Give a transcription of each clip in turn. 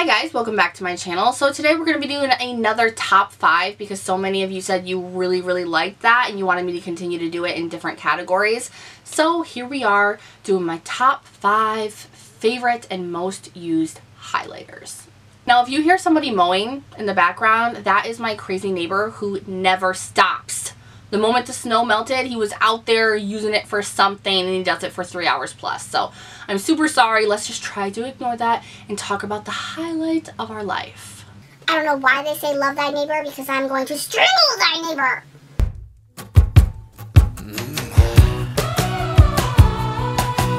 Hi guys, welcome back to my channel. So today we're going to be doing another top 5 because so many of you said you really liked that and you wanted me to continue to do it in different categories. So here we are doing my top 5 favorite and most used highlighters. Now if you hear somebody mowing in the background, that is my crazy neighbor who never stops. The moment the snow melted, he was out there using it for something and he does it for 3 hours plus. So I'm super sorry. Let's just try to ignore that and talk about the highlight of our life. I don't know why they say love thy neighbor, because I'm going to strangle thy neighbor.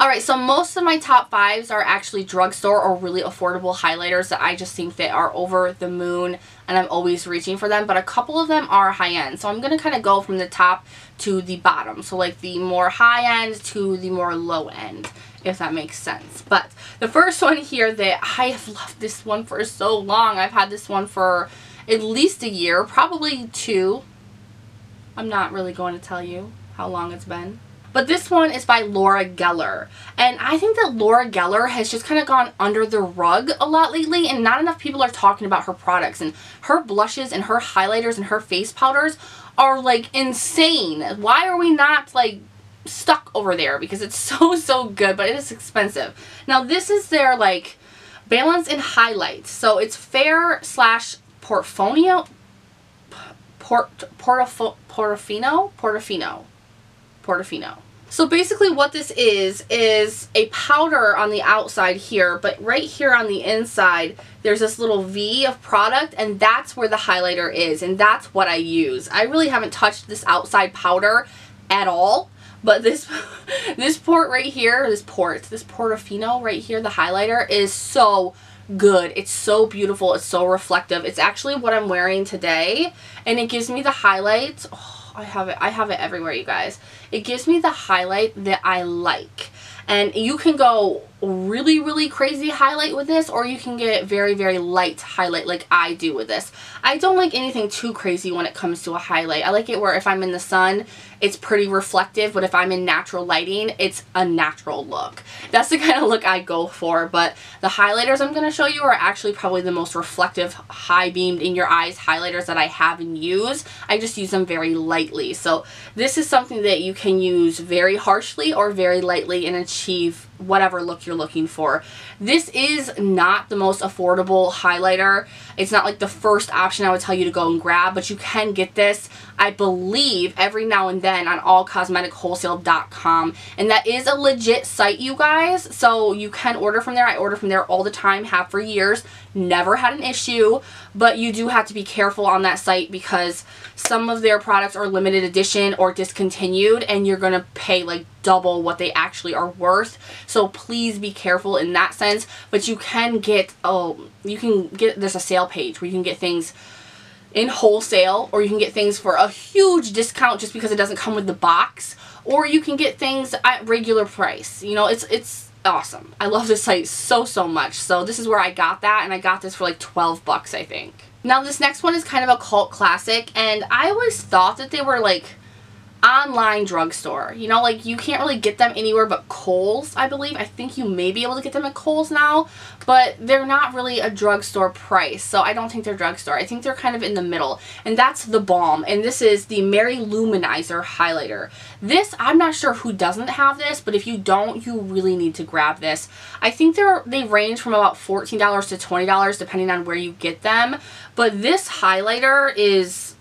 Alright, so most of my top 5s are actually drugstore or really affordable highlighters that I just think that are over the moon and I'm always reaching for them, but a couple of them are high-end. So I'm going to kind of go from the top to the bottom. So like the more high-end to the more low-end, if that makes sense. But the first one here that I have loved this one for so long. I've had this one for at least a year, probably 2. I'm not really going to tell you how long it's been. But this one is by Laura Geller. And I think that Laura Geller has just kind of gone under the rug a lot lately and not enough people are talking about her products. And her blushes and her highlighters and her face powders are like insane. Why are we not like stuck over there? Because it's so good, but it is expensive. Now this is their like balance and highlight. So it's fair slash Portofino. So basically what this is a powder on the outside here, but right here on the inside there's this little V of product and that's where the highlighter is and that's what I use. I really haven't touched this outside powder at all, but this port right here, this Portofino right here, the highlighter is so good. It's so beautiful. It's so reflective. It's actually what I'm wearing today and it gives me the highlight. Oh, I have it everywhere, you guys. It gives me the highlight that I like. And you can go really crazy highlight with this, or you can get very light highlight like I do with this. I don't like anything too crazy when it comes to a highlight. I like it where if I'm in the sun, it's pretty reflective, but if I'm in natural lighting, it's a natural look. That's the kind of look I go for, but the highlighters I'm going to show you are actually probably the most reflective, high beamed in your eyes highlighters that I have and use. I just use them very lightly. So this is something that you can use very harshly or very lightly and achieve whatever look you're looking for. This is not the most affordable highlighter. It's not like the first option I would tell you to go and grab, but you can get this, I believe, every now and then on allcosmetichwholesale.com, and that is a legit site, you guys, so you can order from there. I order from there all the time, have for years, never had an issue, but you do have to be careful on that site because some of their products are limited edition or discontinued and you're gonna pay like double what they actually are worth. So please be careful in that sense. But you can get, there's a sale page where you can get things in wholesale, or you can get things for a huge discount just because it doesn't come with the box, or you can get things at regular price. You know, it's awesome. I love this site so much. So this is where I got that, and I got this for like 12 bucks, I think. Now this next one is kind of a cult classic, and I always thought that they were like online drugstore. You know, like you can't really get them anywhere but Kohl's, I believe. I think you may be able to get them at Kohl's now, but they're not really a drugstore price, so I don't think they're drugstore. I think they're kind of in the middle, and that's the Balm, and this is the Mary Luminizer highlighter. This, I'm not sure who doesn't have this, but if you don't, you really need to grab this. I think they range from about $14 to $20 depending on where you get them, but this highlighter is,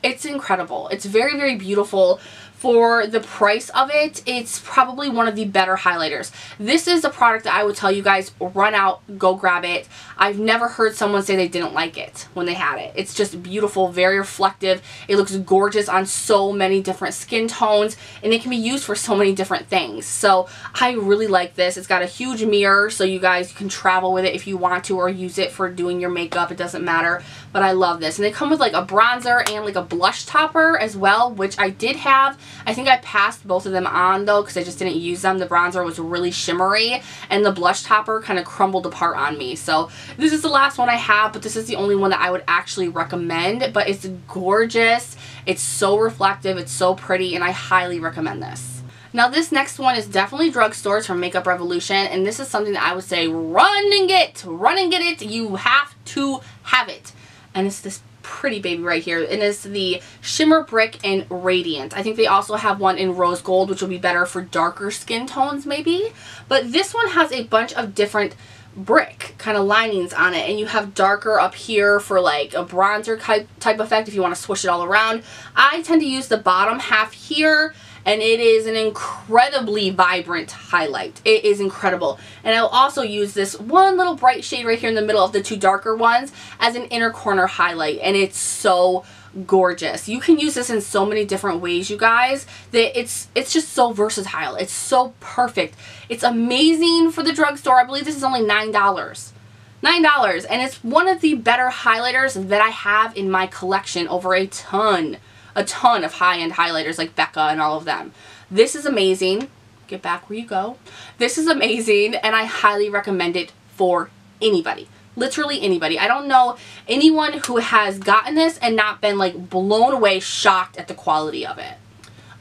it's incredible. It's very beautiful. For the price of it, it's probably one of the better highlighters. This is a product that I would tell you guys, run out, go grab it. I've never heard someone say they didn't like it when they had it. It's just beautiful, very reflective. It looks gorgeous on so many different skin tones, and it can be used for so many different things. So I really like this. It's got a huge mirror, so you guys can travel with it if you want to, or use it for doing your makeup. It doesn't matter, but I love this. And they come with like a bronzer and like a blush topper as well, which I did have. I think I passed both of them on though because I just didn't use them. The bronzer was really shimmery and the blush topper kind of crumbled apart on me. So this is the last one I have, but this is the only one that I would actually recommend. But it's gorgeous. It's so reflective. It's so pretty, and I highly recommend this. Now this next one is definitely drugstores from Makeup Revolution, and this is something that I would say run and get it. You have to have it. And it's this pretty baby right here. It is the Shimmer Brick in Radiant. I think they also have one in Rose Gold, which will be better for darker skin tones maybe. But this one has a bunch of different brick kind of linings on it, and you have darker up here for like a bronzer type effect if you want to swish it all around. I tend to use the bottom half here, and it is an incredibly vibrant highlight. It is incredible. And I'll also use this one little bright shade right here in the middle of the two darker ones as an inner corner highlight, and it's so gorgeous. You can use this in so many different ways, you guys, that it's just so versatile. It's so perfect. It's amazing for the drugstore. I believe this is only $9. $9, and it's one of the better highlighters that I have in my collection over a ton of high-end highlighters like Becca and all of them. This is amazing. Get back where you go. This is amazing, and I highly recommend it for anybody. Literally anybody. I don't know anyone who has gotten this and not been like blown away, shocked at the quality of it.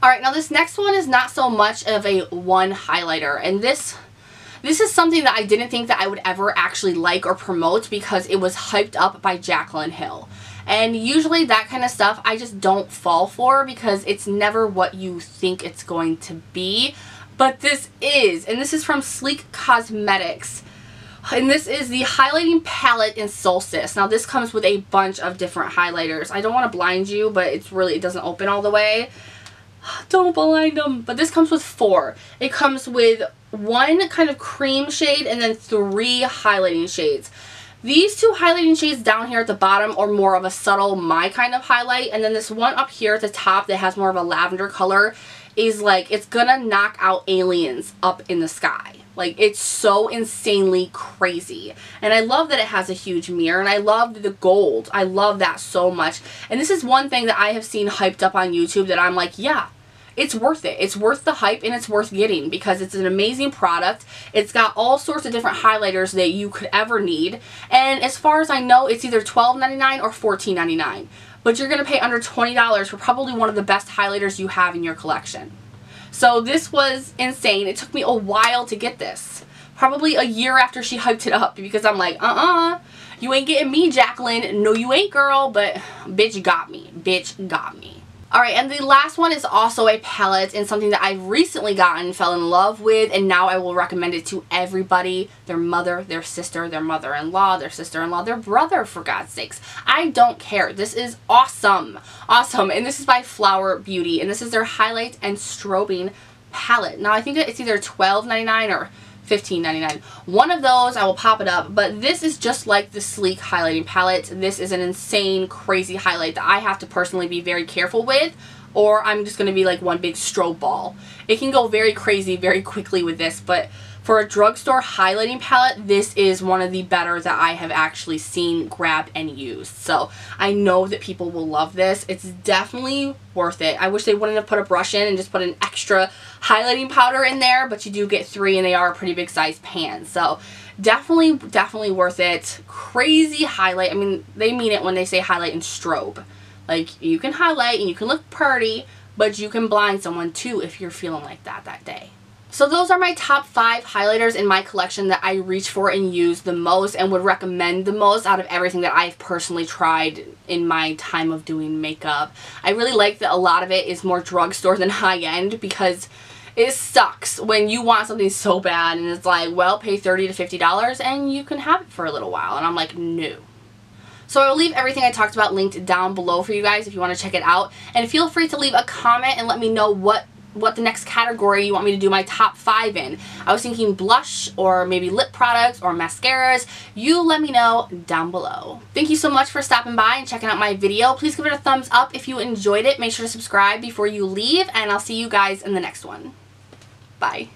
Alright, now this next one is not so much of a one highlighter, and this is something that I didn't think that I would ever actually like or promote because it was hyped up by Jaclyn Hill. And usually that kind of stuff I just don't fall for because it's never what you think it's going to be. But this is, and this is from Sleek Cosmetics. And this is the highlighting palette in Solstice. Now this comes with a bunch of different highlighters. I don't want to blind you, but it doesn't open all the way. Don't blind them. But this comes with 4. It comes with 1 kind of cream shade and then 3 highlighting shades. These 2 highlighting shades down here at the bottom are more of a subtle, my kind of highlight. And then this one up here at the top that has more of a lavender color is like, it's gonna knock out aliens up in the sky. Like, it's so insanely crazy. And I love that it has a huge mirror, and I love the gold. I love that so much. And this is one thing that I have seen hyped up on YouTube that I'm like, yeah, it's worth it. It's worth the hype, and it's worth getting because it's an amazing product. It's got all sorts of different highlighters that you could ever need. And as far as I know, it's either $12.99 or $14.99. But you're going to pay under $20 for probably one of the best highlighters you have in your collection. So this was insane. It took me a while to get this. Probably a year after she hyped it up because I'm like, you ain't getting me, Jaclyn. No, you ain't, girl, but bitch got me. Bitch got me. Alright, and the last one is also a palette and something that I've recently gotten, fell in love with, and now I will recommend it to everybody. Their mother, their sister, their mother-in-law, their sister-in-law, their brother, for God's sakes. I don't care. This is awesome. Awesome. And this is by Flower Beauty, and this is their Highlight and Strobing palette. Now, I think it's either $12.99 or $15.99. One of those, I will pop it up, but this is just like the Sleek highlighting palette. This is an insane, crazy highlight that I have to personally be very careful with, or I'm just going to be like one big strobe ball. It can go very crazy very quickly with this, but for a drugstore highlighting palette, this is one of the better that I have actually seen, grabbed, and used. So I know that people will love this. It's definitely worth it. I wish they wouldn't have put a brush in and just put an extra highlighting powder in there, but you do get 3 and they are a pretty big size pan. So definitely worth it. Crazy highlight. I mean, they mean it when they say highlight and strobe. Like, you can highlight and you can look pretty, but you can blind someone too if you're feeling like that day. So those are my top 5 highlighters in my collection that I reach for and use the most and would recommend the most out of everything that I've personally tried in my time of doing makeup. I really like that a lot of it is more drugstore than high-end because it sucks when you want something so bad and it's like, well, pay $30 to $50 and you can have it for a little while. And I'm like, no. So I will leave everything I talked about linked down below for you guys if you want to check it out. And feel free to leave a comment and let me know what the next category you want me to do my top 5 in. I was thinking blush or maybe lip products or mascaras. You let me know down below. Thank you so much for stopping by and checking out my video. Please give it a thumbs up if you enjoyed it. Make sure to subscribe before you leave, and I'll see you guys in the next one. Bye.